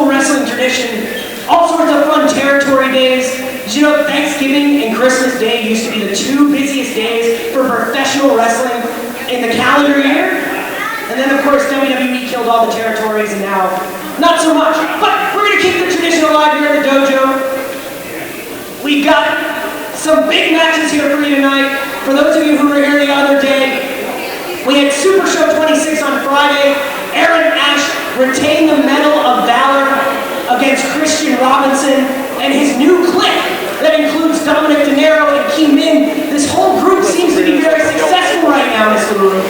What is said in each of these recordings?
cool wrestling tradition. All sorts of fun territory days. Did you know Thanksgiving and Christmas Day used to be the two busiest days for professional wrestling in the calendar year? And then, of course, WWE killed all the territories, and now, not so much. But we're going to keep the tradition alive here at the dojo. We got some big matches here for you tonight. For those of you who were here the other day, we had Super Show 26 on Friday. Aaron Ash retained the Medal of Valor against Christian Robinson and his new clique that includes Dominic De Niro and Key Min. This whole group seems to be very successful right now, Mr. Wu.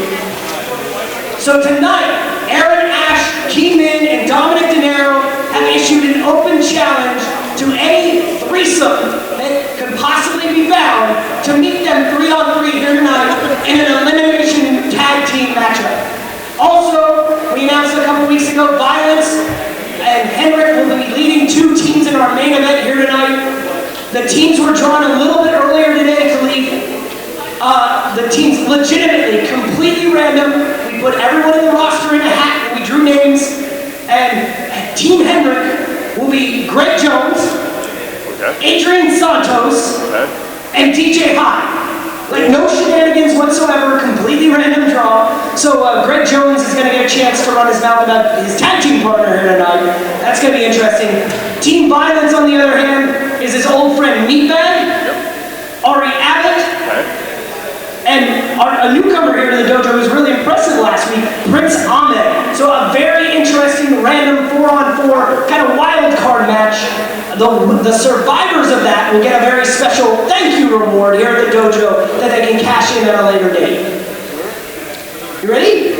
So tonight, Aaron Ash, Key Min, and Dominic De Niro have issued an open challenge to any threesome that could possibly be found to meet them 3-on-3 here tonight in an elimination tag team matchup. Also, we announced a couple weeks ago, Violence and Henrik will be leading two teams in our main event here tonight. The teams were drawn a little bit earlier today to leave. The teams legitimately, completely random. We put everyone in the roster in a hat and we drew names. And Team Henrik will be Greg Jones, Adrian Santos, and DJ High. Like no shenanigans whatsoever, completely random draw. So Greg Jones is going to get a chance to run his mouth about his tag team partner here tonight. That's going to be interesting. Team Violence, on the other hand, is his old friend Meatbag, Ari Abbott, and a newcomer here to the dojo who was really impressive last week, Prince Ahmed. So a very interesting random 4-on-4 kind of wild card match. The survivors of that will get a very special thank you reward here at the dojo that they can cash in at a later date. You ready?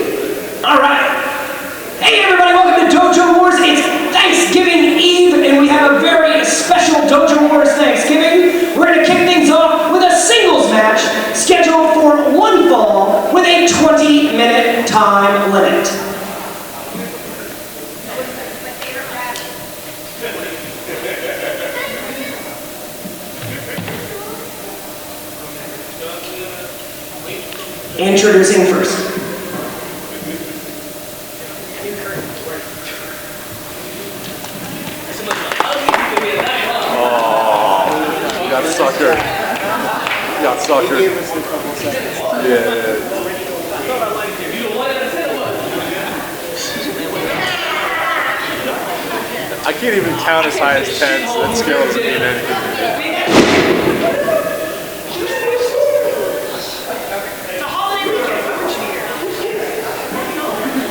All right. Hey everybody, welcome to Dojo Wars. It's Thanksgiving Eve and we have a very special Dojo Wars Thanksgiving. We're going to kick things off with a singles match scheduled for one fall with a 20-minute time limit. Introducing first. Oh, got suckered. Got suckered. Yeah. I can't even count as high as 10, so that skill doesn't mean anything.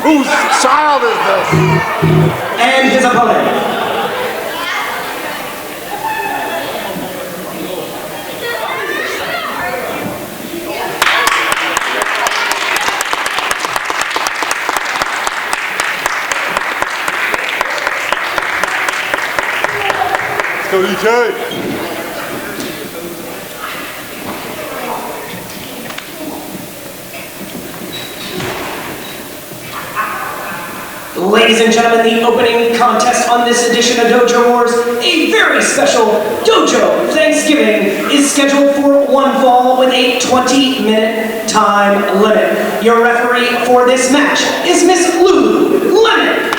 Whose child is this? And his opponent. Let's go, DJ. Ladies and gentlemen, the opening contest on this edition of Dojo Wars, a very special Dojo Thanksgiving, is scheduled for one fall with a 20-minute time limit. Your referee for this match is Miss Lulu Lemon.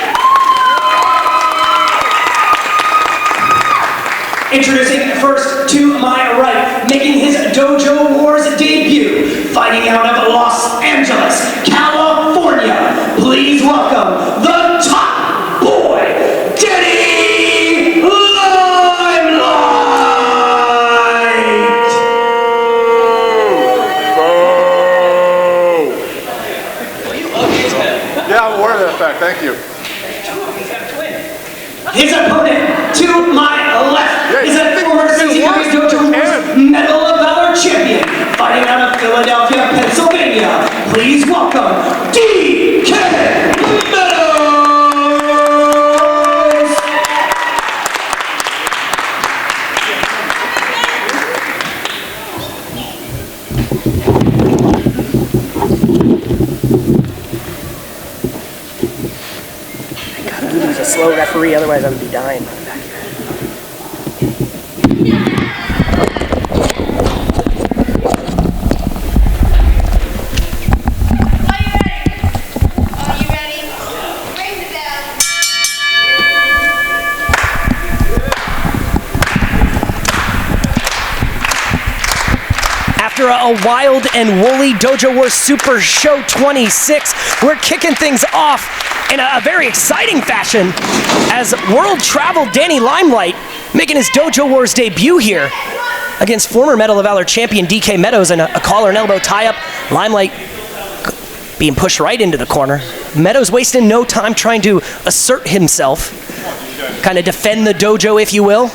Introducing first to my right, making his Dojo Wars debut, fighting out of Los Angeles, California. Please welcome the top boy, Dani Limelight! Yeah, I'm aware of that fact, thank you. His opponent to my left is a former CZW Dojo Wars Medal of Valor champion, fighting out of Philadelphia, Pennsylvania. Please welcome DK Meadows! He's a slow referee, otherwise I would be dying. after a wild and woolly Dojo Wars Super Show 26. We're kicking things off in a very exciting fashion as world travel Dani Limelight making his Dojo Wars debut here against former Medal of Valor champion DK Meadows in a collar and elbow tie-up. Limelight being pushed right into the corner. Meadows wasting no time trying to assert himself, kind of defend the dojo, if you will.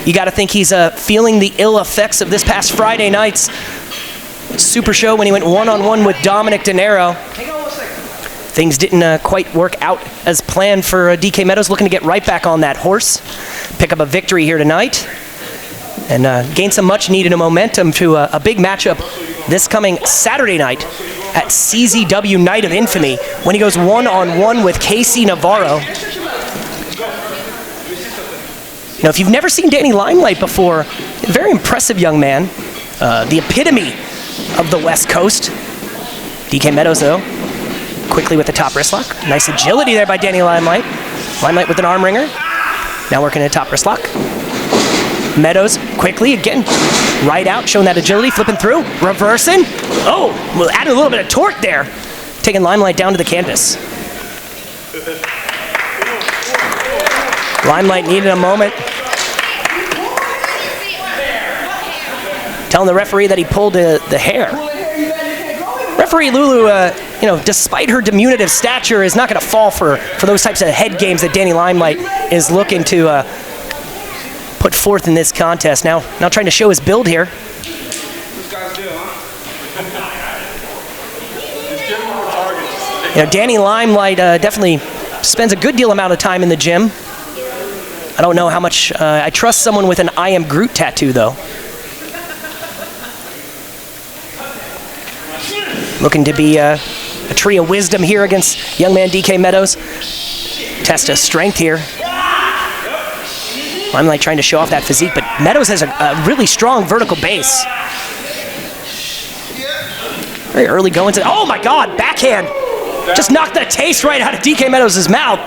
You got to think he's feeling the ill effects of this past Friday night's Super Show when he went one-on-one with Dominic De Niro. Things didn't quite work out as planned for DK Meadows, looking to get right back on that horse, pick up a victory here tonight, and gain some much-needed momentum to a big matchup this coming Saturday night at CZW Night of Infamy when he goes one-on-one with Casey Navarro. Now, if you've never seen Dani Limelight before, a very impressive young man, the epitome of the West Coast. DK Meadows, though, quickly with the top wrist lock. Nice agility there by Dani Limelight. Limelight with an arm wringer. Now working a top wrist lock. Meadows quickly, again, right out, showing that agility, flipping through, reversing. Oh, well, adding a little bit of torque there. Taking Limelight down to the canvas. Limelight needed a moment. Telling the referee that he pulled the hair. Referee Lulu, despite her diminutive stature, is not going to fall for those types of head games that Dani Limelight is looking to put forth in this contest. Now trying to show his build here. Dani Limelight definitely spends a good deal amount of time in the gym. I don't know how much I trust someone with an I Am Groot tattoo, though. Looking to be a tree of wisdom here against young man DK Meadows. Test of strength here. Limelight trying to show off that physique, but Meadows has a really strong vertical base. Very early going to, oh my God, backhand. Just knocked the taste right out of DK Meadows' mouth.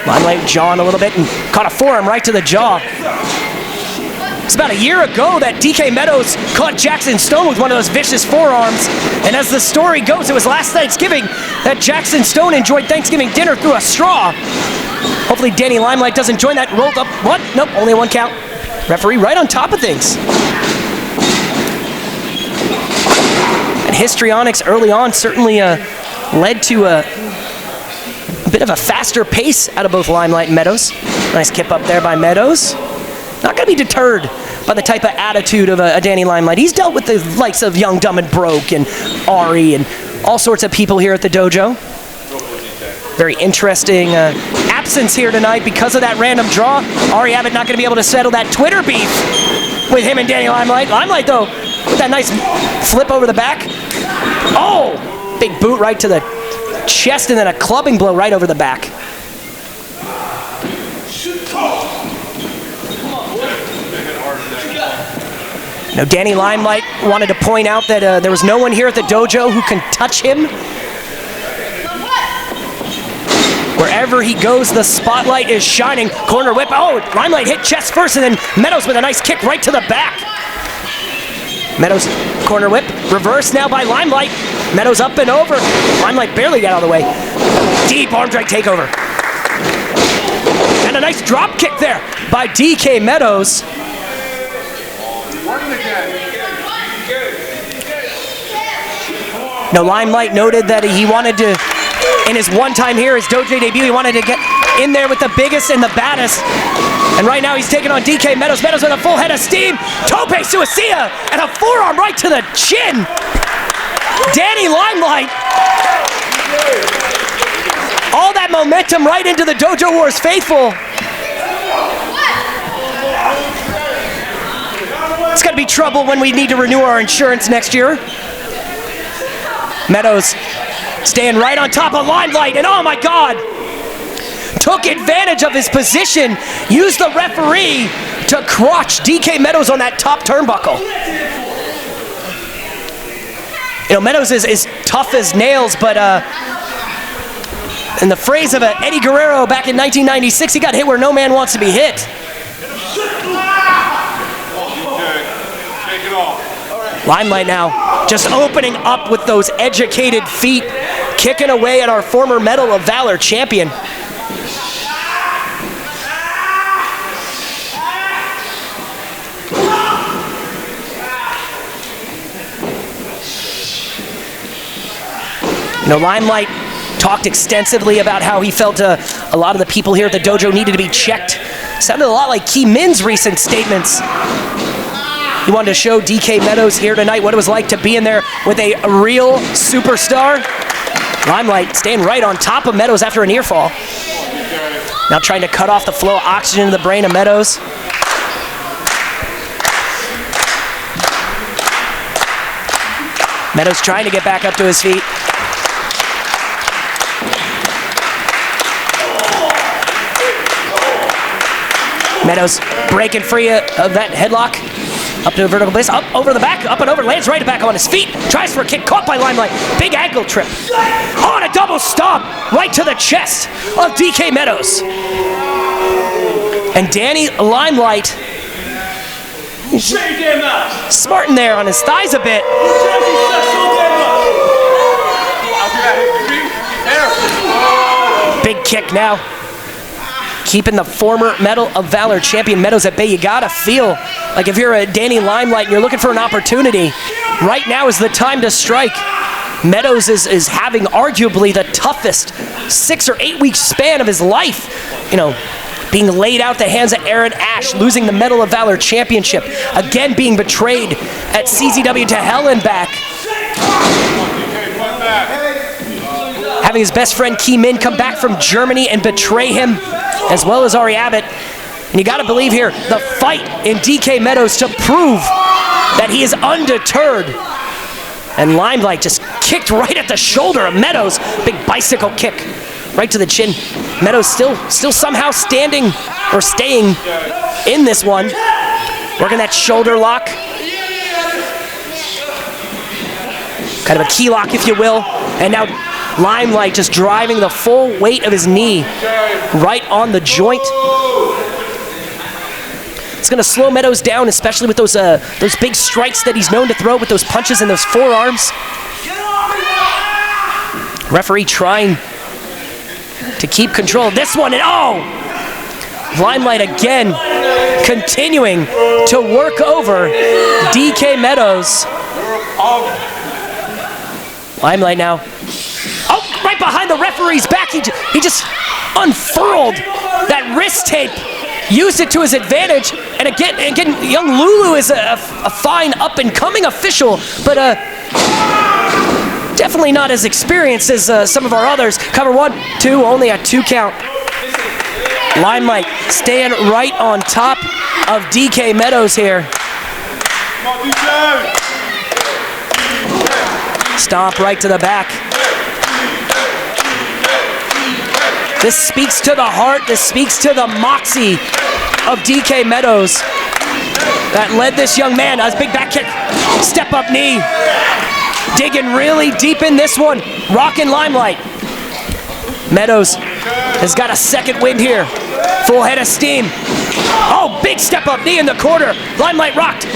Limelight jawing a little bit and caught a forearm right to the jaw. It's about a year ago that DK Meadows caught Jackson Stone with one of those vicious forearms. And as the story goes, it was last Thanksgiving that Jackson Stone enjoyed Thanksgiving dinner through a straw. Hopefully Dani Limelight doesn't join that. Rolled up, what? Nope, only one count. Referee right on top of things. And histrionics early on certainly led to a bit of a faster pace out of both Limelight and Meadows. Nice kip up there by Meadows. Not going to be deterred by the type of attitude of a Dani Limelight. He's dealt with the likes of Young, Dumb, and Broke and Ari and all sorts of people here at the dojo. Very interesting absence here tonight because of that random draw. Ari Abbott not going to be able to settle that Twitter beef with him and Dani Limelight. Limelight, though, with that nice flip over the back. Oh! Big boot right to the chest and then a clubbing blow right over the back. Now, Dani Limelight wanted to point out that there was no one here at the dojo who can touch him. Wherever he goes, the spotlight is shining. Corner whip. Oh, Limelight hit chest first, and then Meadows with a nice kick right to the back. Meadows, corner whip. Reverse now by Limelight. Meadows up and over. Limelight barely got out of the way. Deep arm drag takeover. And a nice drop kick there by DK Meadows. Now, Limelight noted that he wanted to, in his one time here, his dojo debut, he wanted to get in there with the biggest and the baddest. And right now he's taking on DK Meadows. Meadows with a full head of steam. Tope Suicida and a forearm right to the chin. Dani Limelight. All that momentum right into the Dojo Wars faithful. It's going to be trouble when we need to renew our insurance next year. Meadows staying right on top of Limelight, and oh my God! Took advantage of his position, used the referee to crotch DK Meadows on that top turnbuckle. Meadows is tough as nails, but in the phrase of Eddie Guerrero back in 1996, he got hit where no man wants to be hit. Limelight now just opening up with those educated feet, kicking away at our former Medal of Valor champion. You know, Limelight talked extensively about how he felt a lot of the people here at the dojo needed to be checked. Sounded a lot like Ki Min's recent statements. He wanted to show DK Meadows here tonight what it was like to be in there with a real superstar. Limelight staying right on top of Meadows after a near fall. Now trying to cut off the flow of oxygen to the brain of Meadows. Meadows trying to get back up to his feet. Meadows breaking free of that headlock. Up to a vertical bliss, up over the back, up and over, lands right back on his feet. Tries for a kick, caught by Limelight. Big ankle trip. On a double stomp, right to the chest of DK Meadows. And Dani Limelight, smarting there on his thighs a bit. Big kick now. Keeping the former Medal of Valor champion Meadows at bay. You gotta feel like if you're a Dani Limelight and you're looking for an opportunity, right now is the time to strike. Meadows is having arguably the toughest 6 or 8 week span of his life. You know, being laid out the hands of Aaron Ash, losing the Medal of Valor championship, again being betrayed at CZW to hell and back. Having his best friend Ki Min come back from Germany and betray him, as well as Ari Abbott. And you gotta believe here, the fight in DK Meadows to prove that he is undeterred. And Limelight just kicked right at the shoulder of Meadows. Big bicycle kick right to the chin. Meadows still somehow standing or staying in this one. Working that shoulder lock. Kind of a key lock, if you will. And now Limelight just driving the full weight of his knee right on the joint. It's going to slow Meadows down, especially with those big strikes that he's known to throw with those punches and those forearms. Referee trying to keep control of this one, and oh! Limelight again continuing to work over DK Meadows. Limelight now. Oh, right behind the referee's back. He just unfurled that wrist tape, used it to his advantage. And again, young Lulu is a fine up-and-coming official, but definitely not as experienced as some of our others. Cover 1, 2, only a 2 count. Limelight staying right on top of DK Meadows here. Stomp right to the back. This speaks to the heart, this speaks to the moxie of DK Meadows that led this young man. A big back kick, step up knee. Digging really deep in this one, rocking Limelight. Meadows has got a second wind here. Full head of steam. Oh, big step up knee in the corner. Limelight rocked.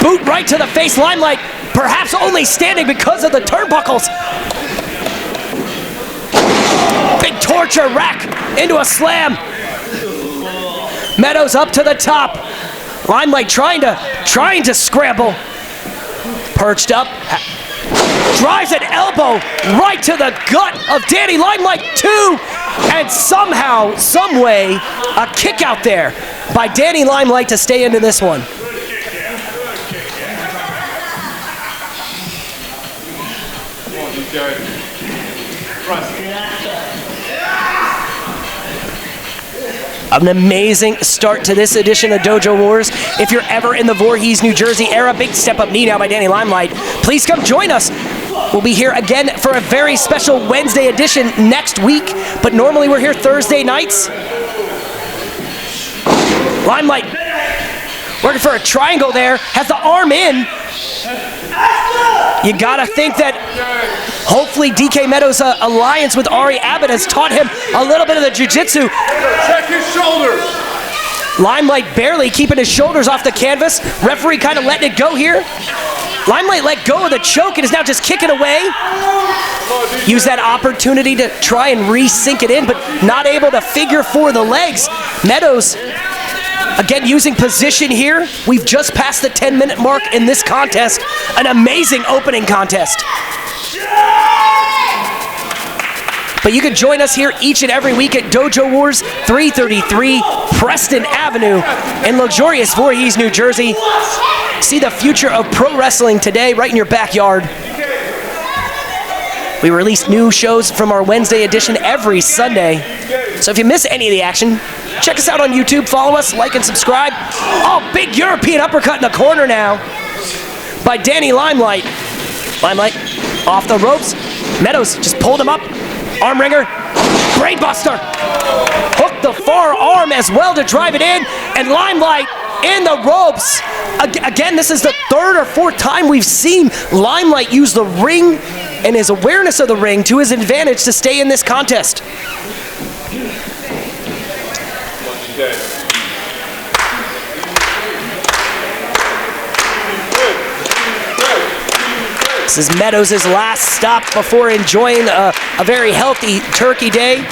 Boot right to the face. Limelight perhaps only standing because of the turnbuckles. Big torture rack into a slam. Meadows up to the top. Limelight trying to scramble. Perched up. Drives an elbow right to the gut of Dani Limelight, 2. And somehow, some way, a kick out there by Dani Limelight to stay into this one. An amazing start to this edition of Dojo Wars. If you're ever in the Voorhees, New Jersey area, big step up knee now by Dani Limelight. Please come join us. We'll be here again for a very special Wednesday edition next week, but normally we're here Thursday nights. Limelight working for a triangle there, has the arm in. You gotta think that hopefully DK Meadows' alliance with Ari Abbott has taught him a little bit of the jiu-jitsu. Check his shoulder. Limelight barely keeping his shoulders off the canvas. Referee kind of letting it go here. Limelight let go of the choke and is now just kicking away. Use that opportunity to try and re-sink it in, but not able to figure for the legs. Meadows, again, using position here. We've just passed the 10-minute mark in this contest. An amazing opening contest. But you can join us here each and every week at Dojo Wars, 333 Preston Avenue in luxurious Voorhees, New Jersey. See the future of pro wrestling today right in your backyard. We release new shows from our Wednesday edition every Sunday. So if you miss any of the action, check us out on YouTube, follow us, like and subscribe. Oh, big European uppercut in the corner now by Dani Limelight. Limelight off the ropes. Meadows just pulled him up. Arm wringer, brainbuster. Hooked the forearm as well to drive it in, and Limelight in the ropes. Again, this is the third or fourth time we've seen Limelight use the ring and his awareness of the ring to his advantage to stay in this contest. This is Meadows' last stop before enjoying a very healthy turkey day.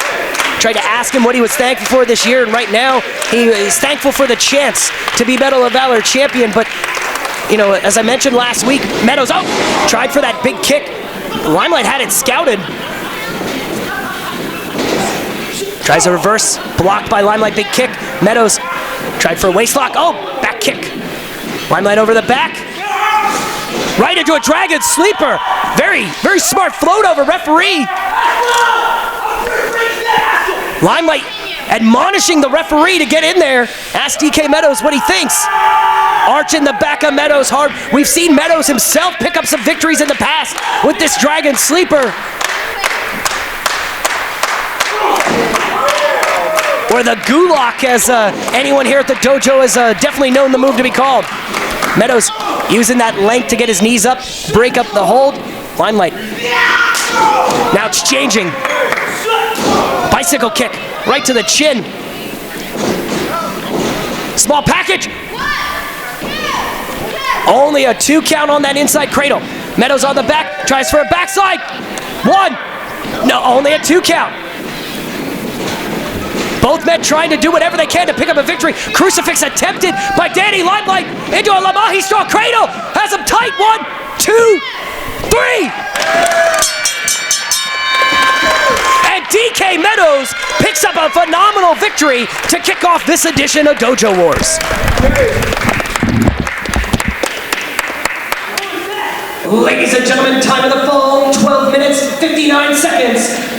Tried to ask him what he was thankful for this year, and right now he is thankful for the chance to be Medal of Valor champion. But, you know, as I mentioned last week, Meadows, tried for that big kick. Limelight had it scouted. Tries a reverse, blocked by Limelight, big kick. Meadows tried for a waistlock. Oh, back kick. Limelight over the back. Right into a dragon sleeper. Very, very smart float over referee. Limelight admonishing the referee to get in there. Ask DK Meadows what he thinks. Arch in the back of Meadows hard. We've seen Meadows himself pick up some victories in the past with this dragon sleeper. Or the gulak, as anyone here at the dojo has definitely known the move to be called. Meadows using that length to get his knees up, break up the hold. Limelight now exchanging. Bicycle kick right to the chin. Small package. Only a 2 count on that inside cradle. Meadows on the back, tries for a backslide. 1. No, only a 2 count. Both men trying to do whatever they can to pick up a victory. Crucifix attempted by Dani Limelight into a Lamahi straw cradle. Has him tight. 1, 2, 3. And DK Meadows picks up a phenomenal victory to kick off this edition of Dojo Wars. Ladies and gentlemen, time of the fall, 12 minutes, 59 seconds.